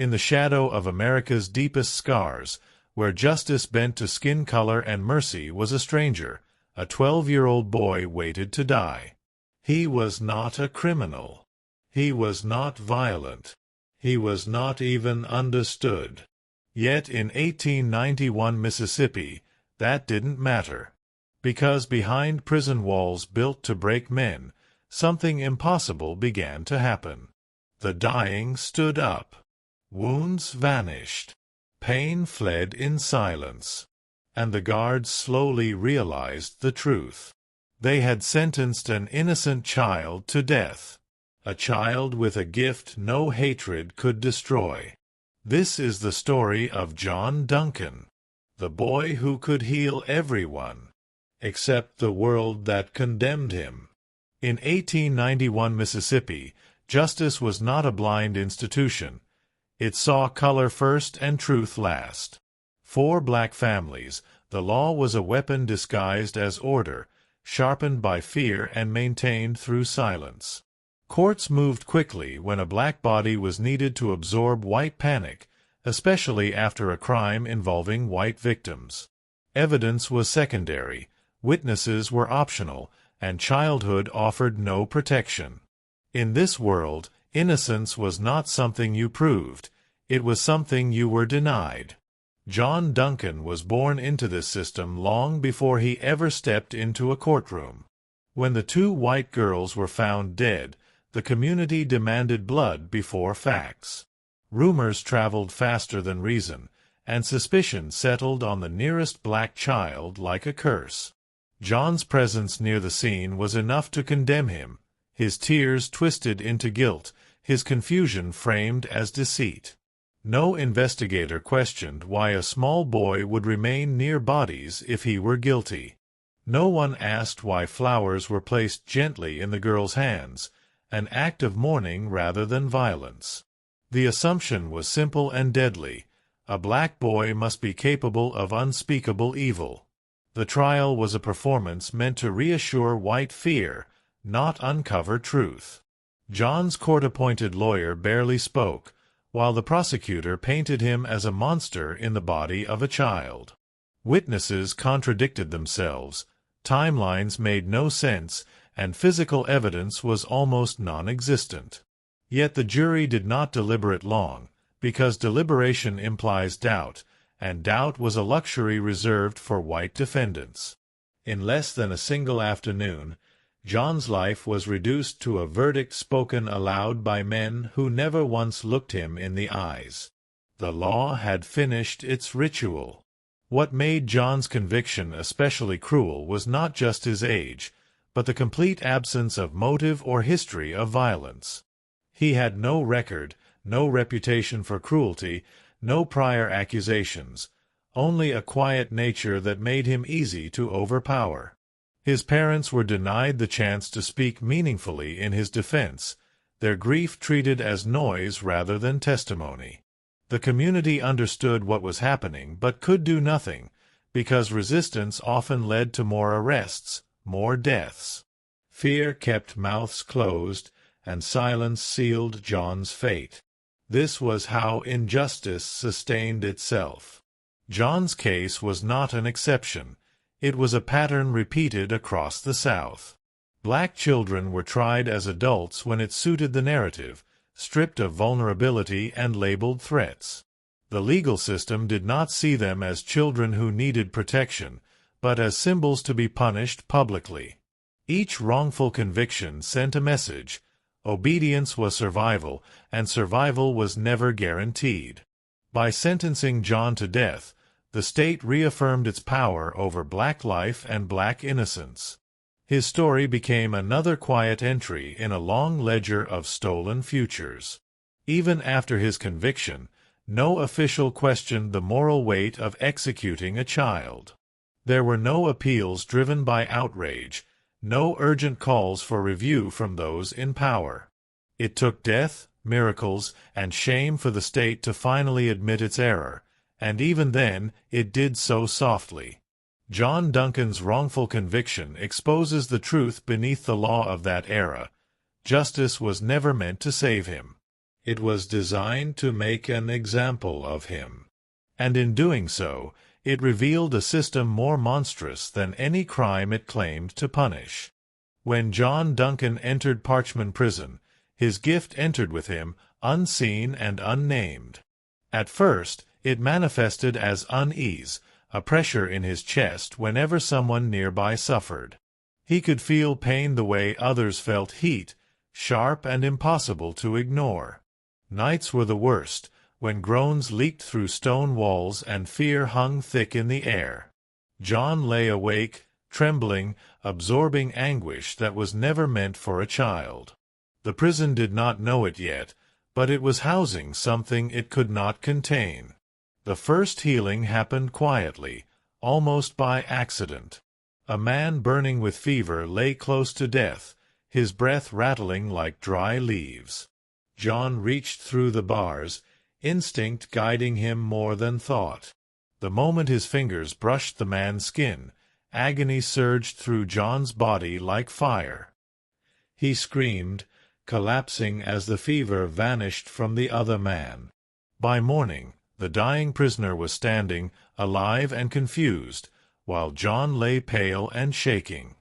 In the shadow of America's deepest scars, where justice bent to skin color and mercy was a stranger, a 12-year-old boy waited to die. He was not a criminal. He was not violent. He was not even understood. Yet in 1891 Mississippi, that didn't matter. Because behind prison walls built to break men, something impossible began to happen. The dying stood up. Wounds vanished. Pain fled in silence. And the guards slowly realized the truth. They had sentenced an innocent child to death. A child with a gift no hatred could destroy. This is the story of John Duncan, the boy who could heal everyone, except the world that condemned him. In 1891 Mississippi, justice was not a blind institution. It saw color first and truth last. For black families, the law was a weapon disguised as order, sharpened by fear and maintained through silence. Courts moved quickly when a black body was needed to absorb white panic, especially after a crime involving white victims. Evidence was secondary, witnesses were optional, and childhood offered no protection. In this world, innocence was not something you proved, it was something you were denied. John Duncan was born into this system long before he ever stepped into a courtroom. When the two white girls were found dead, the community demanded blood before facts. Rumors traveled faster than reason, and suspicion settled on the nearest black child like a curse. John's presence near the scene was enough to condemn him, his tears twisted into guilt, his confusion framed as deceit. No investigator questioned why a small boy would remain near bodies if he were guilty. No one asked why flowers were placed gently in the girl's hands, an act of mourning rather than violence. The assumption was simple and deadly: a black boy must be capable of unspeakable evil. The trial was a performance meant to reassure white fear, not uncover truth. John's court-appointed lawyer barely spoke, while the prosecutor painted him as a monster in the body of a child. Witnesses contradicted themselves, timelines made no sense, and physical evidence was almost non-existent. Yet the jury did not deliberate long, because deliberation implies doubt, and doubt was a luxury reserved for white defendants. In less than a single afternoon, John's life was reduced to a verdict spoken aloud by men who never once looked him in the eyes. The law had finished its ritual. What made John's conviction especially cruel was not just his age, but the complete absence of motive or history of violence. He had no record, no reputation for cruelty, no prior accusations, only a quiet nature that made him easy to overpower. His parents were denied the chance to speak meaningfully in his defense, their grief treated as noise rather than testimony. The community understood what was happening but could do nothing, because resistance often led to more arrests, more deaths. Fear kept mouths closed, and silence sealed John's fate. This was how injustice sustained itself. John's case was not an exception. It was a pattern repeated across the South. Black children were tried as adults when it suited the narrative, stripped of vulnerability and labeled threats. The legal system did not see them as children who needed protection, but as symbols to be punished publicly. Each wrongful conviction sent a message: obedience was survival, and survival was never guaranteed. By sentencing John to death, the state reaffirmed its power over black life and black innocence. His story became another quiet entry in a long ledger of stolen futures. Even after his conviction, no official questioned the moral weight of executing a child. There were no appeals driven by outrage, no urgent calls for review from those in power. It took death, miracles, and shame for the state to finally admit its error, and even then, it did so softly. John Duncan's wrongful conviction exposes the truth beneath the law of that era. Justice was never meant to save him. It was designed to make an example of him. And in doing so, it revealed a system more monstrous than any crime it claimed to punish. When John Duncan entered Parchman Prison, his gift entered with him, unseen and unnamed. At first, it manifested as unease, a pressure in his chest whenever someone nearby suffered. He could feel pain the way others felt heat, sharp and impossible to ignore. Nights were the worst, when groans leaked through stone walls and fear hung thick in the air. John lay awake, trembling, absorbing anguish that was never meant for a child. The prison did not know it yet, but it was housing something it could not contain. The first healing happened quietly, almost by accident. A man burning with fever lay close to death, his breath rattling like dry leaves. John reached through the bars, instinct guiding him more than thought. The moment his fingers brushed the man's skin, agony surged through John's body like fire. He screamed, collapsing as the fever vanished from the other man. By morning, the dying prisoner was standing, alive and confused, while John lay pale and shaking.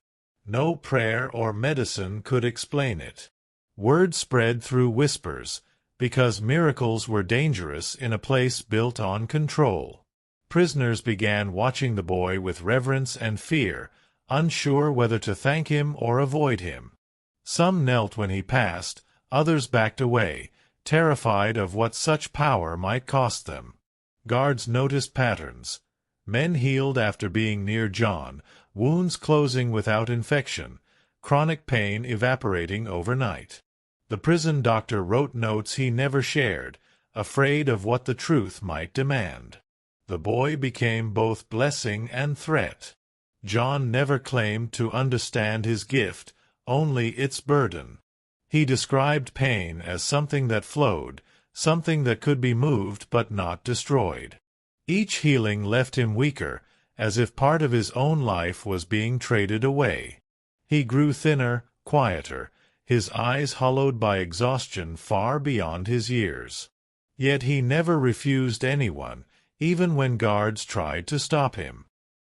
No prayer or medicine could explain it. Word spread through whispers, because miracles were dangerous in a place built on control. Prisoners began watching the boy with reverence and fear, unsure whether to thank him or avoid him. Some knelt when he passed, others backed away, terrified of what such power might cost them. Guards noticed patterns. Men healed after being near John, wounds closing without infection, chronic pain evaporating overnight. The prison doctor wrote notes he never shared, afraid of what the truth might demand. The boy became both blessing and threat. John never claimed to understand his gift, only its burden. He described pain as something that flowed, something that could be moved but not destroyed. Each healing left him weaker, as if part of his own life was being traded away. He grew thinner, quieter, his eyes hollowed by exhaustion far beyond his years. Yet he never refused anyone, even when guards tried to stop him.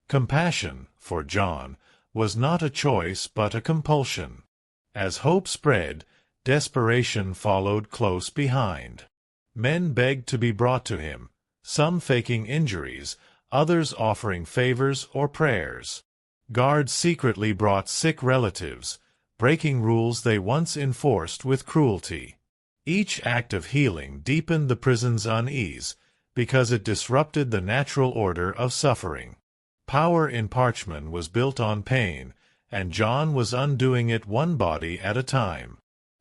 Compassion, for John, was not a choice but a compulsion. As hope spread, desperation followed close behind. Men begged to be brought to him, some faking injuries, others offering favors or prayers. Guards secretly brought sick relatives, breaking rules they once enforced with cruelty. Each act of healing deepened the prison's unease, because it disrupted the natural order of suffering. Power in Parchman was built on pain, and John was undoing it one body at a time.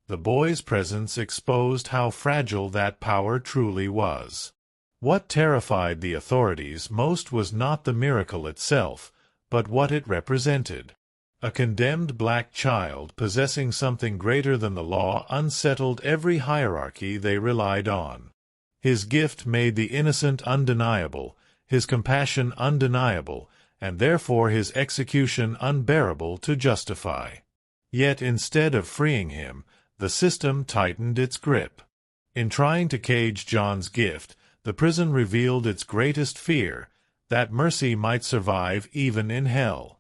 The boy's presence exposed how fragile that power truly was. What terrified the authorities most was not the miracle itself, but what it represented. A condemned black child possessing something greater than the law unsettled every hierarchy they relied on. His gift made the innocent undeniable, his compassion undeniable, and therefore his execution unbearable to justify. Yet instead of freeing him, the system tightened its grip. In trying to cage John's gift, the prison revealed its greatest fear, that mercy might survive even in hell.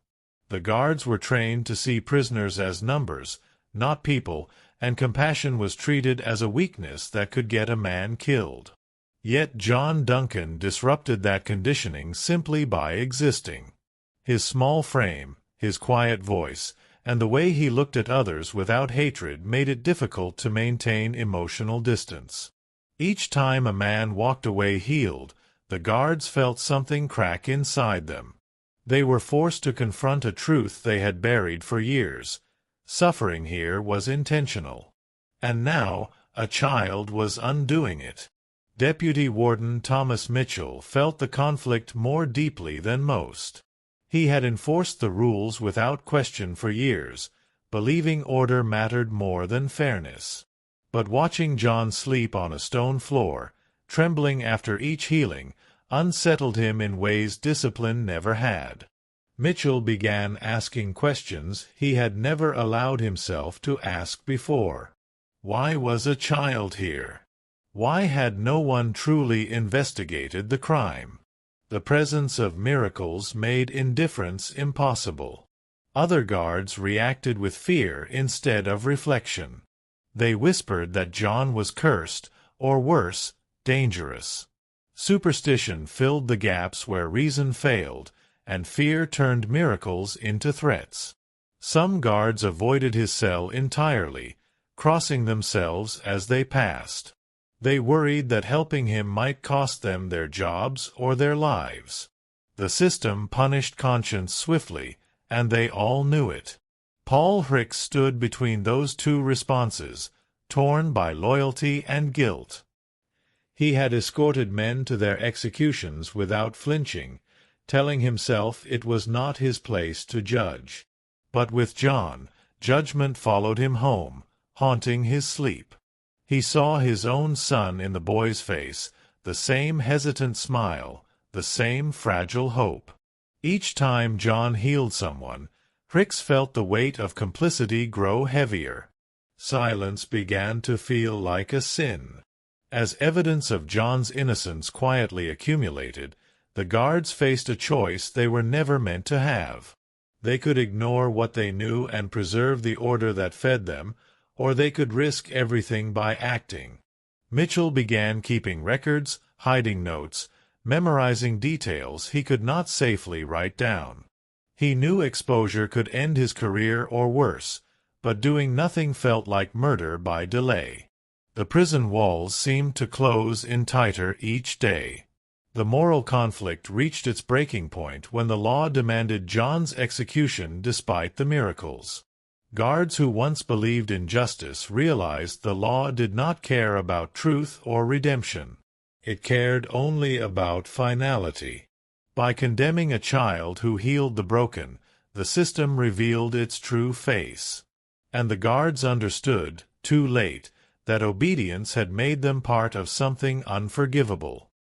The guards were trained to see prisoners as numbers, not people, and compassion was treated as a weakness that could get a man killed. Yet John Duncan disrupted that conditioning simply by existing. His small frame, his quiet voice, and the way he looked at others without hatred made it difficult to maintain emotional distance. Each time a man walked away healed, the guards felt something crack inside them. They were forced to confront a truth they had buried for years. Suffering here was intentional. And now a child was undoing it. Deputy Warden Thomas Mitchell felt the conflict more deeply than most. He had enforced the rules without question for years, believing order mattered more than fairness. But watching John sleep on a stone floor, trembling after each healing, unsettled him in ways discipline never had. Mitchell began asking questions he had never allowed himself to ask before. Why was a child here? Why had no one truly investigated the crime? The presence of Miracles made indifference impossible. Other guards reacted with fear instead of reflection. They whispered that John was cursed, or worse, dangerous. Superstition filled the gaps where reason failed, and fear turned miracles into threats. Some guards avoided his cell entirely, crossing themselves as they passed. They worried that helping him might cost them their jobs or their lives. The system punished conscience swiftly, and they all knew it. Paul Hicks stood between those two responses, torn by loyalty and guilt. He had escorted men to their executions without flinching, telling himself it was not his place to judge. But with John, judgment followed him home, haunting his sleep. He saw his own son in the boy's face, the same hesitant smile, the same fragile hope. Each time John healed someone, Hicks felt the weight of complicity grow heavier. Silence began to feel like a sin. As evidence of John's innocence quietly accumulated, the guards faced a choice they were never meant to have. They could ignore what they knew and preserve the order that fed them, or they could risk everything by acting. Mitchell began keeping records, hiding notes, memorizing details he could not safely write down. He knew exposure could end his career or worse, but doing nothing felt like murder by delay. The prison walls seemed to close in tighter each day. The moral conflict reached its breaking point when the law demanded John's execution despite the miracles. Guards who once believed in justice realized the law did not care about truth or redemption. It cared only about finality. By condemning a child who healed the broken, the system revealed its true face. And the guards understood, too late, that obedience had made them part of something unforgivable.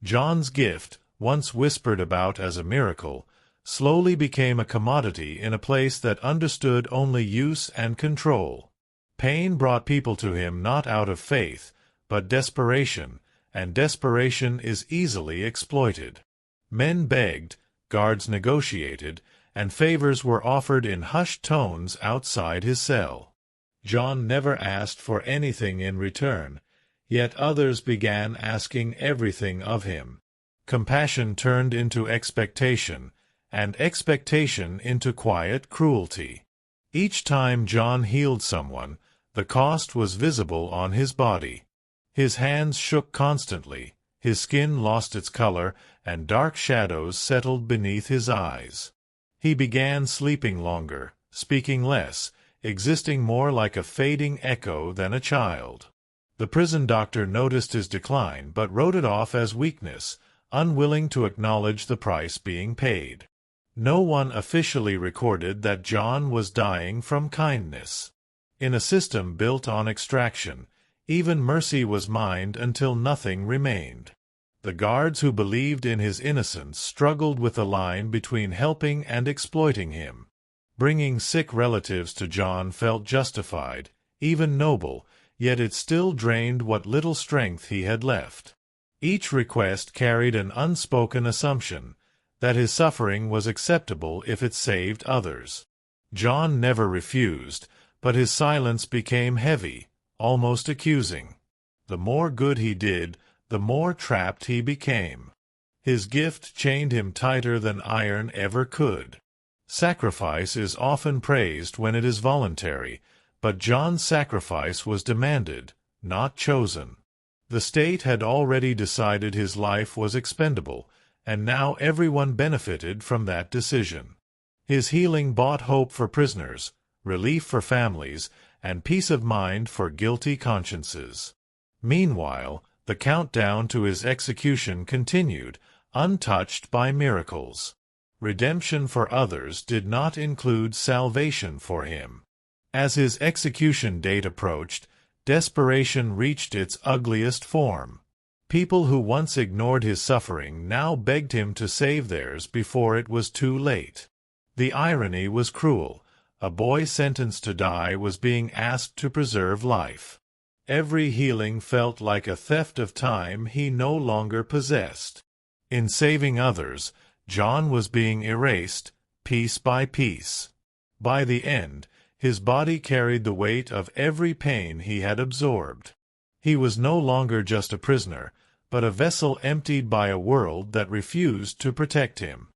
John's gift, once whispered about as a miracle, slowly became a commodity in a place that understood only use and control. Pain brought people to him not out of faith, but desperation, and desperation is easily exploited. Men begged, guards negotiated, and favors were offered in hushed tones outside his cell. John never asked for anything in return, yet others began asking everything of him. Compassion turned into expectation, and expectation into quiet cruelty. Each time John healed someone, the cost was visible on his body. His hands shook constantly, his skin lost its color, and dark shadows settled beneath his eyes. He began sleeping longer, speaking less, existing more like a fading echo than a child. The prison doctor noticed his decline but wrote it off as weakness, unwilling to acknowledge the price being paid. No one officially recorded that John was dying from kindness. In a system built on extraction, even mercy was mined until nothing remained. The guards who believed in his innocence struggled with the line between helping and exploiting him. Bringing sick relatives to John felt justified, even noble, yet it still drained what little strength he had left. Each request carried an unspoken assumption that his suffering was acceptable if it saved others. John never refused, but his silence became heavy, almost accusing. The more good he did, the more trapped he became. His gift chained him tighter than iron ever could. Sacrifice is often praised when it is voluntary, but John's sacrifice was demanded, not chosen. The state had already decided his life was expendable, and now everyone benefited from that decision. His healing bought hope for prisoners, relief for families, and peace of mind for guilty consciences. Meanwhile, the countdown to his execution continued, untouched by miracles. Redemption for others did not include salvation for him. As his execution date approached, desperation reached its ugliest form. People who once ignored his suffering now begged him to save theirs before it was too late. The irony was cruel. A boy sentenced to die was being asked to preserve life. every healing felt like a theft of time he no longer possessed. In saving others, John was being erased, piece by piece. By the end, his body carried the weight of every pain he had absorbed. He was no longer just a prisoner, but a vessel emptied by a world that refused to protect him.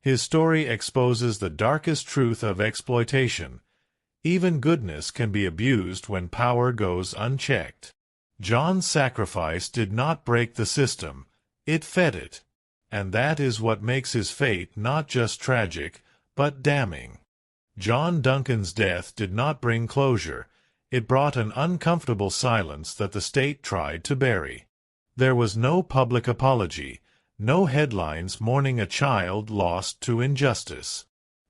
His story exposes the darkest truth of exploitation. Even goodness can be abused when power goes unchecked. John's sacrifice did not break the system, it fed it. And that is what makes his fate not just tragic, but damning. John Duncan's death did not bring closure. It brought an uncomfortable silence that the state tried to bury. There was no public apology, no headlines mourning a child lost to injustice.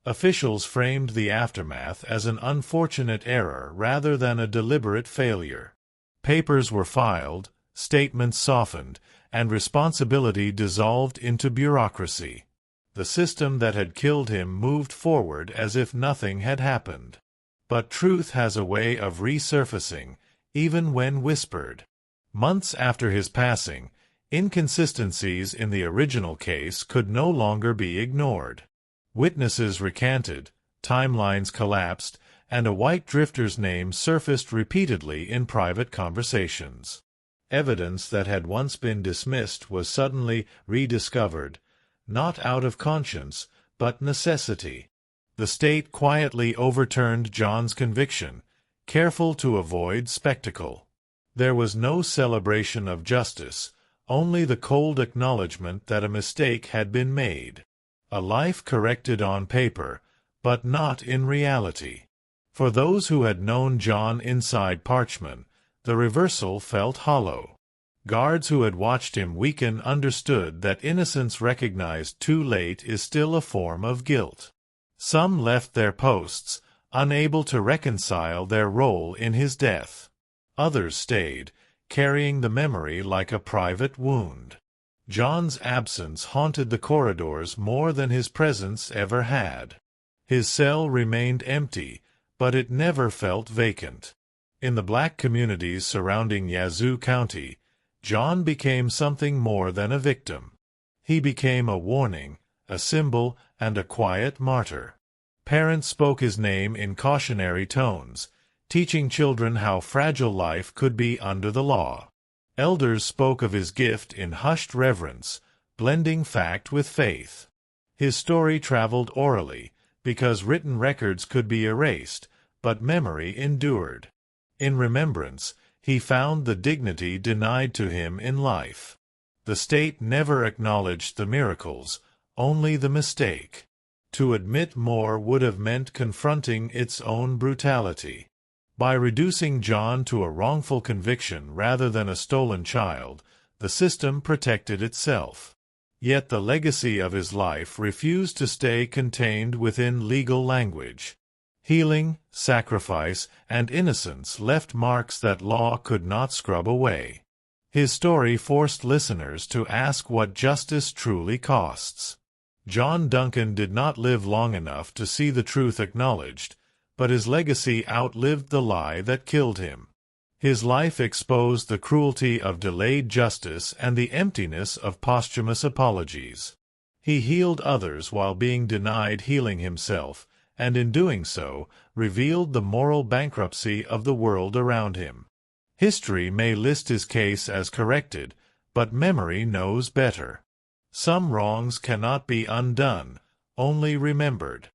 Officials framed the aftermath as an unfortunate error rather than a deliberate failure. Papers were filed, statements softened, and responsibility dissolved into bureaucracy. The system that had killed him moved forward as if nothing had happened. But truth has a way of resurfacing, even when whispered. Months after his passing, inconsistencies in the original case could no longer be ignored. Witnesses recanted, timelines collapsed, and a white drifter's name surfaced repeatedly in private conversations. Evidence that had once been dismissed was suddenly rediscovered, not out of conscience, but necessity. The state quietly overturned John's conviction, careful to avoid spectacle. There was no celebration of justice, only the cold acknowledgment that a mistake had been made. A life corrected on paper, but not in reality. For those who had known John inside Parchman, the reversal felt hollow. Guards who had watched him weaken understood that innocence recognized too late is still a form of guilt. Some left their posts, unable to reconcile their role in his death. Others stayed, carrying the memory like a private wound. John's absence haunted the corridors more than his presence ever had. His cell remained empty, but it never felt vacant. In the black communities surrounding Yazoo County, John became something more than a victim. He became a warning, a symbol, and a quiet martyr. Parents spoke his name in cautionary tones, teaching children how fragile life could be under the law. Elders spoke of his gift in hushed reverence, blending fact with faith. His story traveled orally, because written records could be erased, but memory endured. In remembrance, he found the dignity denied to him in life. The state never acknowledged the miracles, only the mistake. To admit more would have meant confronting its own brutality. By reducing John to a wrongful conviction rather than a stolen child, the system protected itself. Yet the legacy of his life refused to stay contained within legal language. Healing, sacrifice, and innocence left marks that law could not scrub away. His story forced listeners to ask what justice truly costs. John Duncan did not live long enough to see the truth acknowledged, but his legacy outlived the lie that killed him. His life exposed the cruelty of delayed justice and the emptiness of posthumous apologies. He healed others while being denied healing himself, and in doing so, revealed the moral bankruptcy of the world around him. History may list his case as corrected, but memory knows better. Some wrongs cannot be undone, only remembered.